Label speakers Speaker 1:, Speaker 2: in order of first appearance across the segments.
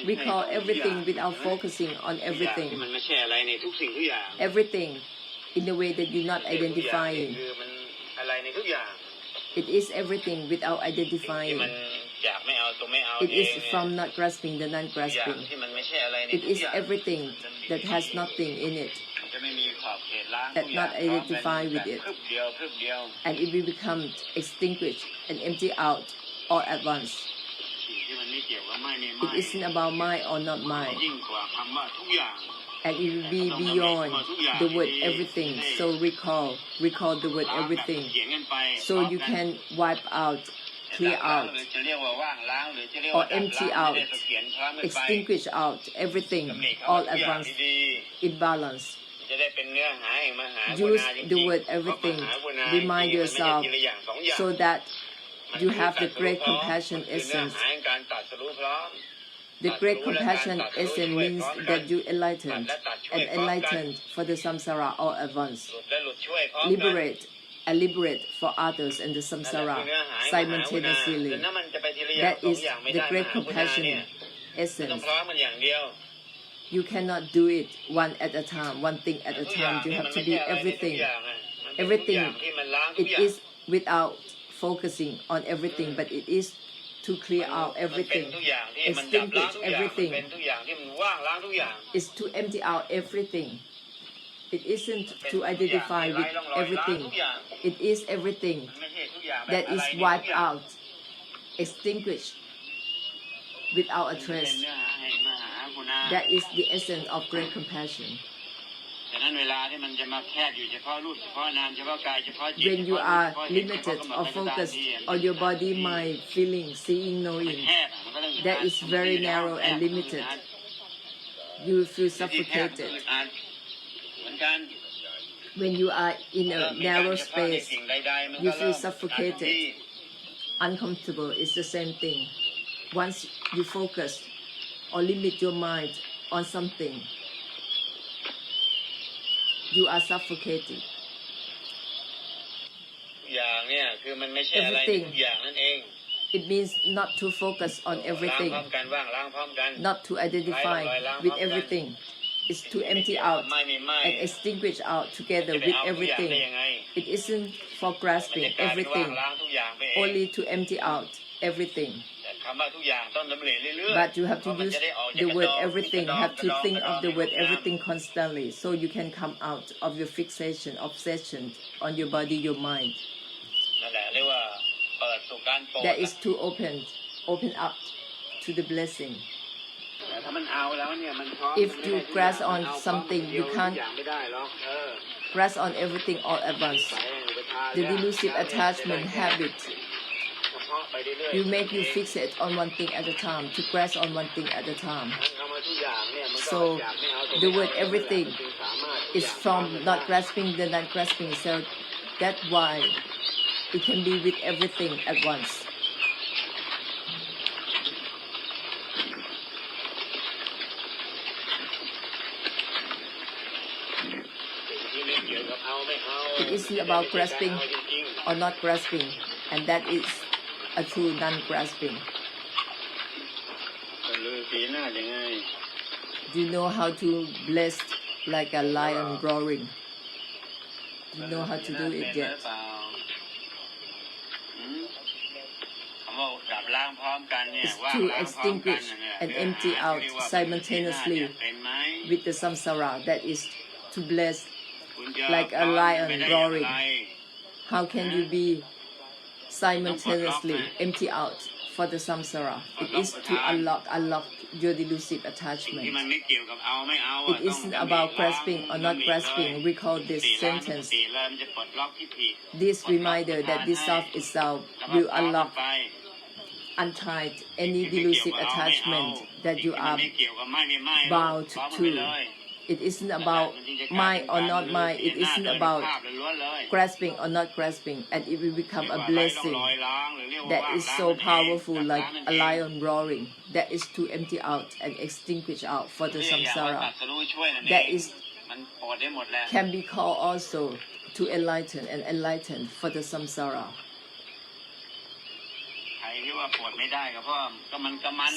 Speaker 1: recall everything without focusing on everything. Everything in the way that you're not identifying. It is everything without identifying. It is from not grasping the non-grasping. It is everything that has nothing in it, that not identify with it, and it will become extinguished and empty out all at once. It isn't about mine or not mine, and it will be beyond the word everything. So recall the word everything, so you can wipe out, clear out, or empty out, extinguish out everything all at once in balance. Use the word everything. Remind yourself so that you have the great compassion essence. The great compassion essence means that you enlightened and enlightened for the samsara all at once. Liberate and liberate for others and the samsara simultaneously. That is the great compassion essence. You cannot do it one at a time, one thing at a time. You have to be everything. Everything, it is without focusing on everything, but it is to clear out everything, extinguish everything. It's to empty out everything. It isn't to identify with everything. It is everything that is wiped out, extinguished without a trace. That is the essence of great compassion. When you are limited or focused on your body, mind, feeling, seeing, knowing, that is very narrow and limited. You will feel suffocated. When you are in a narrow space, you feel suffocated, uncomfortable. It's the same thing. Once you focus or limit your mind on something, you are suffocated. Everything. It means not to focus on everything, not to identify with everything. It's to empty out and extinguish out together with everything. It isn't for grasping everything, only to empty out everything. But you have to use the word everything, have to think of the word everything constantly, so you can come out of your fixation, obsession on your body, your mind. That is to open up to the blessing. If you grasp on something, you can't grasp on everything all at once. The delusive attachment habit will make you fixate on one thing at a time, to grasp on one thing at a time. So the word everything is from not grasping the not grasping, so that's why it can be with everything at once. It isn't about grasping or not grasping, and that is a true non-grasping. Do you know how to bless like a lion roaring? Do you know how to do it yet? It's to extinguish and empty out simultaneously with the samsara. That is to bless like a lion roaring. How can you be simultaneously empty out for the samsara? It is to unlock your delusive attachment. It isn't about grasping or not grasping. Recall this sentence. This reminder that this self itself will unlock, untie any delusive attachment that you are bound to. It isn't about mine or not mine. It isn't about grasping or not grasping, and it will become a blessing that is so powerful, like a lion roaring. That is to empty out and extinguish out for the samsara. That is can be called also to enlighten and enlighten for the samsara.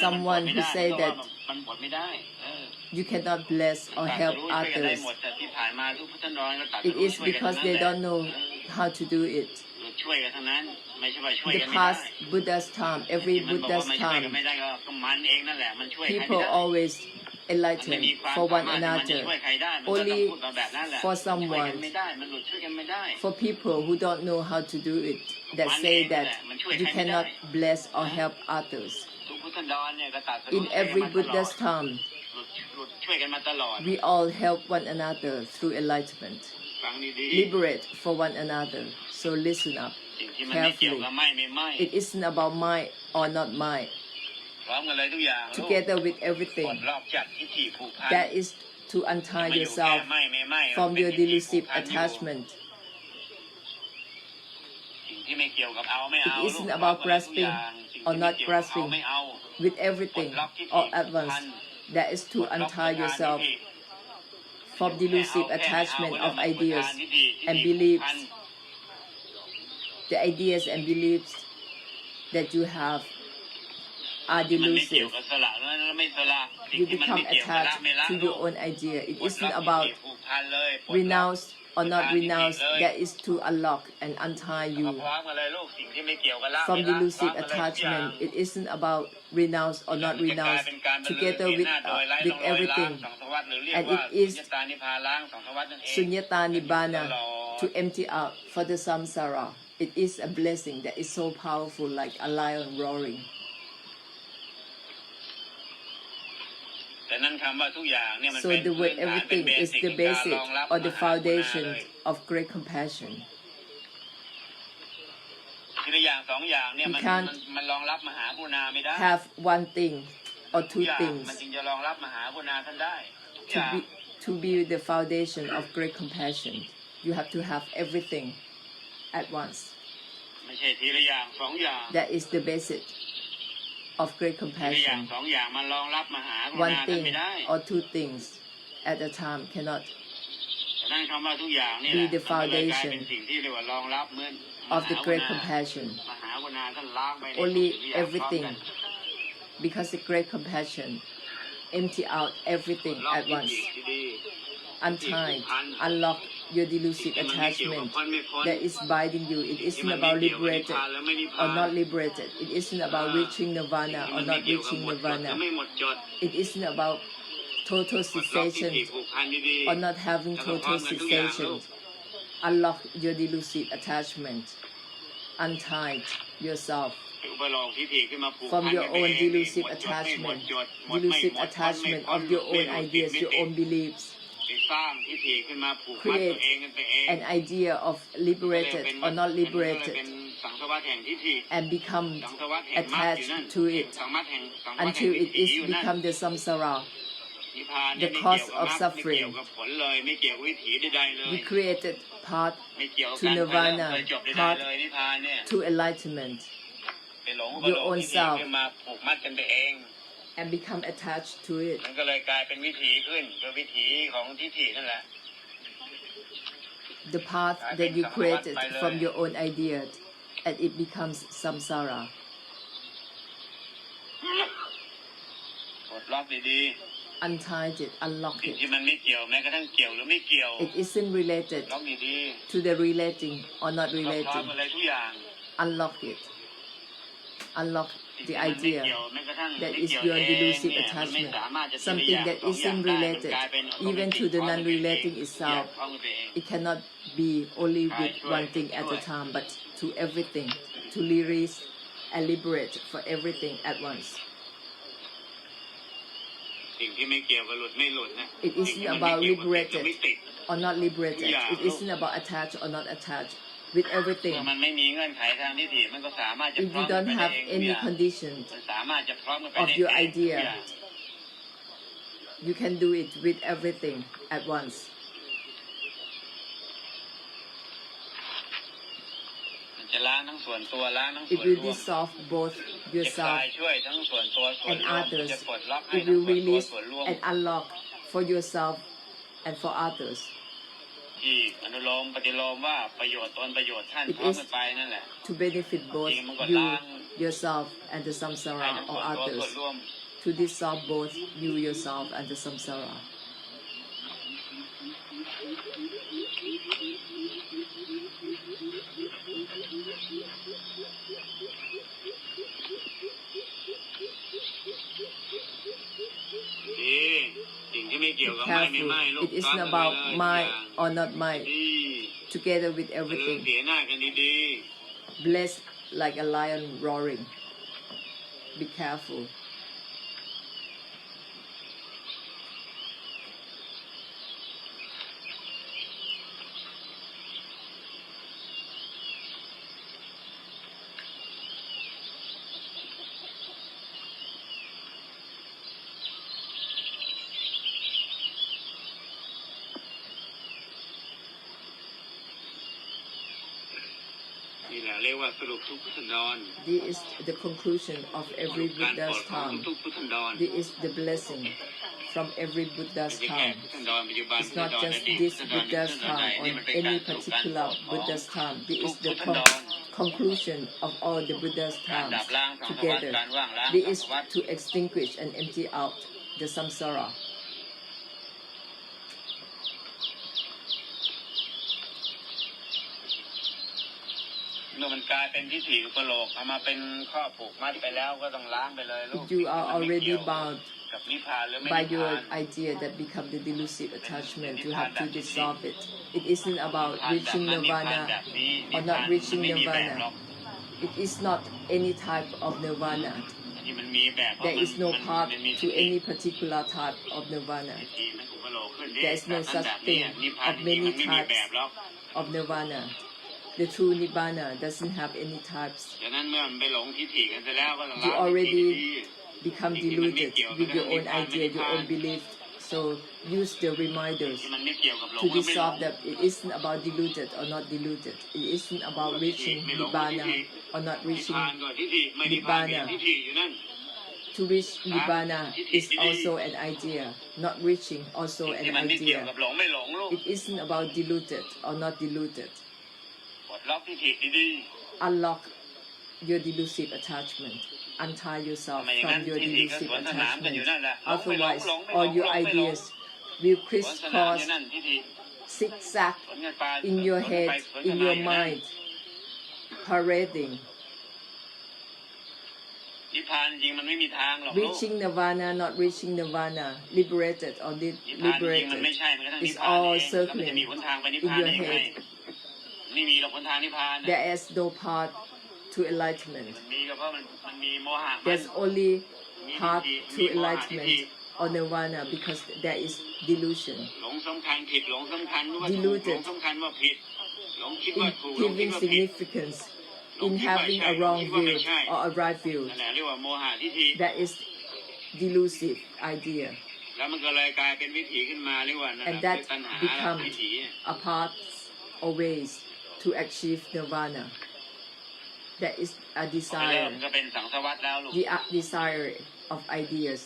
Speaker 1: Someone who say that you cannot bless or help others, it is because they don't know how to do it. The past Buddha's time, every Buddha's time, people always enlighten for one another, only for someone, for people who don't know how to do it, that say that you cannot bless or help others. In every Buddha's time, we all help one another through enlightenment, liberate for one another. So listen up carefully. It isn't about mine or not mine. Together with everything, that is to untie yourself from your delusive attachment. It isn't about grasping or not grasping with everything all at once. That is to untie yourself from delusive attachment of ideas and beliefs. The ideas and beliefs that you have are delusive. You become attached to your own idea. It isn't about renounce or not renounce. That is to unlock and untie you from delusive attachment. It isn't about renounce or not renounce. Together with everything, and it is sunyata nibbana, to empty out for the samsara. It is a blessing that is so powerful, like a lion roaring. So the word everything is the basic or the foundation of great compassion. You can't have one thing or two things to be the foundation of great compassion. You have to have everything at once. That is the basic of great compassion. One thing or two things at a time cannot be the foundation of the great compassion. Only everything, because the great compassion empty out everything at once. Untie, unlock your delusive attachment that is binding you. It isn't about liberated or not liberated. It isn't about reaching nirvana or not reaching nirvana. It isn't about total cessation or not having total cessation. Unlock your delusive attachment. Untie yourself from your own delusive attachment of your own ideas, your own beliefs. Create an idea of liberated or not liberated and become attached to it until it is become the samsara, the cause of suffering. We created path to nirvana, path to enlightenment, your own self, and become attached to it. The path that you created from your own idea, and it becomes samsara. Untie it, unlock it. It isn't related to the relating or not relating. Unlock it. Unlock the idea that is beyond delusive attachment, something that isn't related even to the non-relating itself. It cannot be only with one thing at a time, but to everything, to release and liberate for everything at once. It isn't about liberated or not liberated. It isn't about attached or not attached. With everything, if you don't have any conditions of your idea, you can do it with everything at once. It will dissolve both yourself and others. It will release and unlock for yourself and for others.
Speaker 2: ที่อนุโลมปฏิโลมว่าประโยชน์ตนประโยชน์ท่าน
Speaker 1: It
Speaker 2: พร้อม
Speaker 1: is
Speaker 2: กันไปนั่นแหละ
Speaker 1: to benefit both you, yourself, and the samsara or others, to dissolve both you, yourself, and the samsara.
Speaker 2: สิ่งที่ไม่เกี่ยวกับไม่
Speaker 1: Careful.
Speaker 2: ไม่ลูก
Speaker 1: It isn't about mine or not mine. Together with
Speaker 2: เรื่อง
Speaker 1: everything.
Speaker 2: เสียหน้ากันดี
Speaker 1: Blessed like a lion roaring. Be careful.
Speaker 2: ๆนี่แหละเรียกว่าสรุปทุกพุทธันดร
Speaker 1: This is the conclusion of every
Speaker 2: การปล
Speaker 1: Buddha's
Speaker 2: ดของ
Speaker 1: time.
Speaker 2: ทุกพุทธันดร
Speaker 1: This is the blessing from every
Speaker 2: ไม่
Speaker 1: Buddha's
Speaker 2: ใช่แค่
Speaker 1: time.
Speaker 2: พุทธันดรปัจจุบัน
Speaker 1: It's
Speaker 2: พุทธัน
Speaker 1: not
Speaker 2: ดรอ
Speaker 1: just
Speaker 2: ดีต
Speaker 1: this
Speaker 2: พุทธันดร
Speaker 1: Buddha's
Speaker 2: พุทธันดรใด
Speaker 1: time
Speaker 2: นี่
Speaker 1: or
Speaker 2: มันเป็นการ
Speaker 1: any
Speaker 2: สรุปการ
Speaker 1: particular
Speaker 2: ปลดของ
Speaker 1: Buddha's time. This
Speaker 2: ทุก
Speaker 1: is
Speaker 2: พุ
Speaker 1: the
Speaker 2: ทธันดร
Speaker 1: conclusion of all the Buddha's
Speaker 2: การ
Speaker 1: times
Speaker 2: ดับล้างสังสารวัฏ
Speaker 1: together.
Speaker 2: การว่างล้าง
Speaker 1: This
Speaker 2: สัง
Speaker 1: is
Speaker 2: สารวัฏ
Speaker 1: to extinguish and empty out the samsara.
Speaker 2: เมื่อมันกลายเป็นทิฏฐิอุปโลกเอามาเป็นข้อผูกมัดไปแล้วก็ต้องล้างไปเลยลูก
Speaker 1: If you are
Speaker 2: มันไม่
Speaker 1: already
Speaker 2: เกี่ยว
Speaker 1: bound
Speaker 2: กับนิพพานหรือไม่
Speaker 1: by
Speaker 2: นิพ
Speaker 1: your
Speaker 2: พาน
Speaker 1: idea that become the delusive attachment, you have to dissolve it. It isn't about
Speaker 2: นิพพานแบบ
Speaker 1: reaching
Speaker 2: นั้นนิพพาน
Speaker 1: nirvana
Speaker 2: แบบนี้นิ
Speaker 1: or
Speaker 2: พ
Speaker 1: not
Speaker 2: พาน
Speaker 1: reaching
Speaker 2: ไม่มีแบบหร
Speaker 1: nirvana.
Speaker 2: อก
Speaker 1: It is not any type of nirvana.
Speaker 2: ที่มันมีแบบเพราะ
Speaker 1: There
Speaker 2: มัน
Speaker 1: is no
Speaker 2: มัน
Speaker 1: path
Speaker 2: มันมี
Speaker 1: to any particular type of nirvana.
Speaker 2: ทิฏฐิมันอุปโลกขึ้นดิ
Speaker 1: There is
Speaker 2: แบ
Speaker 1: no
Speaker 2: บนั้น
Speaker 1: such
Speaker 2: แบบนี้
Speaker 1: thing
Speaker 2: นิพพาน
Speaker 1: of
Speaker 2: จริงๆ
Speaker 1: many
Speaker 2: มันไม่มีแบบ
Speaker 1: types
Speaker 2: หรอก
Speaker 1: of nirvana. The true nibbana doesn't have any types.
Speaker 2: ดังนั้นเมื่อมันไปหลงทิฏฐิกันเสร็จแล้วก็ต้อง
Speaker 1: You
Speaker 2: ล้างทิฏฐิ
Speaker 1: already
Speaker 2: ดี
Speaker 1: become deluded with your own idea, your own belief. So use the reminders
Speaker 2: ที่มันไม่เกี่ยวกับหลง
Speaker 1: to
Speaker 2: หรือไม่หลง
Speaker 1: dissolve that it isn't about deluded or not deluded. It isn't about reaching nibbana or not
Speaker 2: นิพ
Speaker 1: reaching.
Speaker 2: พานก็ทิฏฐิไม่นิพพานก็ทิฏฐิอยู่นั่น
Speaker 1: To reach nibbana is also an idea. Not reaching also
Speaker 2: ที่
Speaker 1: an
Speaker 2: มันไม่เกี่ยว
Speaker 1: idea.
Speaker 2: กับหลงไม่หลงลูก
Speaker 1: It isn't about deluded or not deluded.
Speaker 2: ปลดล็อกทิฏฐิดี
Speaker 1: Unlock your delusive attachment. Untie
Speaker 2: ๆ
Speaker 1: yourself
Speaker 2: ไม่อย่างนั้น
Speaker 1: from your
Speaker 2: ทิฏฐิก็
Speaker 1: delusive
Speaker 2: สวนสนามกันอยู่
Speaker 1: attachment.
Speaker 2: นั่นแหละหลงไม่หลง
Speaker 1: Otherwise,
Speaker 2: หลงไม่หล
Speaker 1: all
Speaker 2: ง
Speaker 1: your
Speaker 2: หลงไม่หลง
Speaker 1: ideas will
Speaker 2: สวนสนาม
Speaker 1: crisscross,
Speaker 2: อยู่นั่นทิฏฐิ
Speaker 1: zigzag
Speaker 2: สวนกันไป
Speaker 1: in your
Speaker 2: สวนกัน
Speaker 1: head,
Speaker 2: ไปสวนกัน
Speaker 1: in
Speaker 2: มา
Speaker 1: your
Speaker 2: อยู่นั่น
Speaker 1: mind, parading.
Speaker 2: นิพพานจริงมันไม่มีทางหรอกลูก
Speaker 1: Reaching nirvana, not reaching nirvana, liberated or
Speaker 2: นิพพานจริงมันไม่
Speaker 1: liberated
Speaker 2: ใช่มันก็ทั้งนิพ
Speaker 1: is
Speaker 2: พานเอ
Speaker 1: all
Speaker 2: งแล้วมันจะมี
Speaker 1: circling
Speaker 2: หนทางไปนิพ
Speaker 1: in
Speaker 2: พาน
Speaker 1: your
Speaker 2: ได้ยังไง
Speaker 1: head.
Speaker 2: ไม่มีหรอกหนทางนิพพานน่ะ
Speaker 1: There is no path to enlightenment.
Speaker 2: มันมีก็เพราะมันมีโมหะมัน
Speaker 1: There's only
Speaker 2: มี
Speaker 1: path
Speaker 2: ทิฏ
Speaker 1: to
Speaker 2: ฐิมีโมหะทิฏฐิ
Speaker 1: enlightenment or nirvana because there is delusion.
Speaker 2: หลงสำคัญผิดหลงสำคัญว่าถูก
Speaker 1: Deluded
Speaker 2: หลงสำคัญว่าผิดหลงคิดว่า
Speaker 1: In
Speaker 2: ถูกหลงคิด
Speaker 1: giving
Speaker 2: ว่าผิด
Speaker 1: significance, in having a wrong view or a right view,
Speaker 2: นั่นแหละเรียกว่าโมหะทิฏฐิ
Speaker 1: that is delusive idea.
Speaker 2: แล้วมันก็เลยกลายเป็นวิถีขึ้นมาเรียกว่านั่นแห
Speaker 1: And
Speaker 2: ละคือ
Speaker 1: that
Speaker 2: ตัณหา
Speaker 1: become
Speaker 2: วิถี
Speaker 1: a path or ways to achieve nirvana. That is a
Speaker 2: พอเริ่ม
Speaker 1: desire,
Speaker 2: ก็เป็นสังสารวัฏแล้วลูก
Speaker 1: the desire of ideas,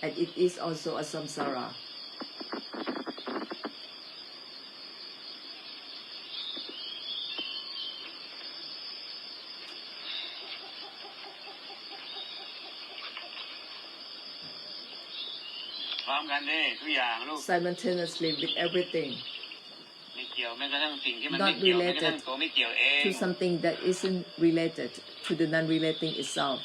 Speaker 1: and it is also a samsara.
Speaker 2: พร้อมกันดิทุกอย่างลูก
Speaker 1: Simultaneously with everything,
Speaker 2: ไม่เกี่ยวแม้กระทั่งสิ่งที่มัน
Speaker 1: Not
Speaker 2: ไม่เกี่ยวแม้กระทั่ง
Speaker 1: related
Speaker 2: ตัวไม่เกี่ยวเอง
Speaker 1: to something that isn't related to the non-relating itself.